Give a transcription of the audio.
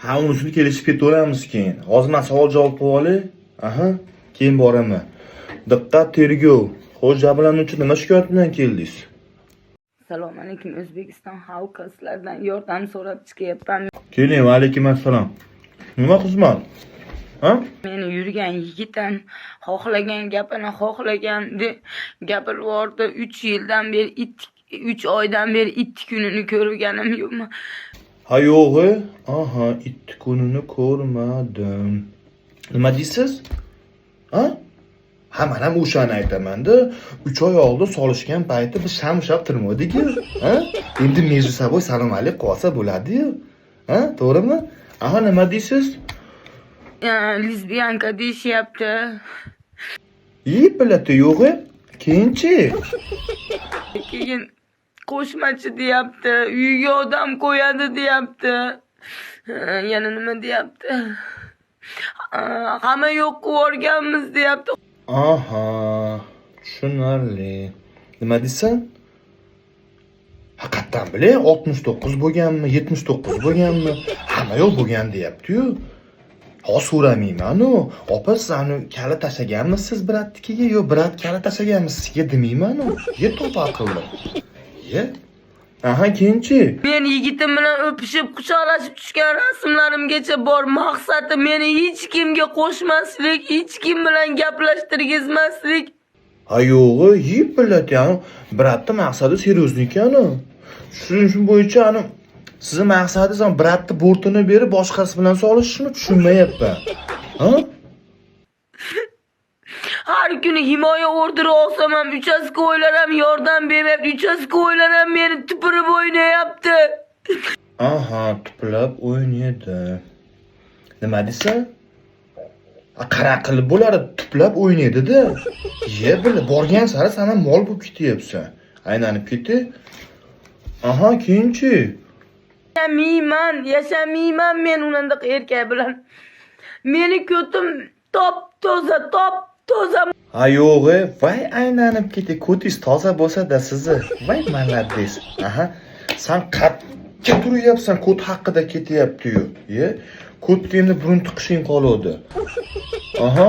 Ha, unisini kelishib ketaveramiz keyin. Hozir men savol javob qilib olay. Aha, keyin boraman. Diqqat tergov. Xo'sh, jabrlanuvchi nima shikoyat bilan keldingiz? Assalomu alaykum, O'zbekiston xalqi, sizlardan yordam so'rab chiqyapman. Keling, va alaykum assalom. Nima xizmat? Ha? Meni yurgan yigitim xohlagan gapini xohlaganda gapirib yubordi. 3 yildan beri 3 oydan beri itti kunini ko'rganim yo'qmi? Ha, yo'g'i. Aha, itti kunini ko'rmadim. Nima deysiz? Ha? Ha, men ham o'shani aytaman-da. 3 oy oldin solishgan payti biz sham-shab turmadik-ku. Ha? Endi meju saboy salom alayk qolsa bo'ladi-yu. Ha, to'g'rimi? Aha, nima deysiz? Lesbiyanka deyishyapti. Bilati yo'g'i. Keyinchi? Keyin qo'shmachi deyapti, uyga odam qo'yadi deyapti. Yana nima deyapti? Hamma yo'q yuborganmiz deyapti. Aha, tushunarli. Nima deysan? Haqiqatan bilay, 69 bo'lganmi, 79 bo'lganmi? Hamma yo'q bo'lgan deyapti-yu. Hozir so'ramayman-u. Opa, siz ani kala tashlaganmisiz Bratnikiga? Yo, Brat kala tashlaganmi sizga demayman-u. Ye to'p aqlli. Ye. Aha, keyinchi? Men yigitim bilan o'pishib, quchoqlashib tushgan rasmlarimgacha bor. Maqsadim meni hech kimga qo'shmaslik, hech kim bilan gaplashtirgizmaslik. Ha, yo'g'i, bilati, Bratni maqsadi seriozli ekan-u. Shuning bo'yicha sizni maqsadingiz ham Bratni bortini berib boshqasi bilan solishishmi tushunmayapman. Ha? Har kuni himoya orderi olsam ham uchastko'ylar ham yordam bermayapti. Uchastko'ylar ham meni tupurib o'ynayapti. Aha, tuplab o'ynaydi. Nima deysan? Qara qilib bo'ladi, tuplab o'ynaydi-da. Ye, borgan sari sana mol bo'lib ketyapsan. Aylanib ketdi. Aha, keyinchi? Yashamayman men unandaq erkak bilan. Meni ko'tim top-toza. Ha, yo'g'i, voy aylanib ketdi. Ko'tingiz toza bo'lsa-da sizni. Voy malades. Aha, sen qatga turyapsan, ko't haqida ketyapti-yu. Ye, ko'tga endi burun tiqishing qoladi. Aha.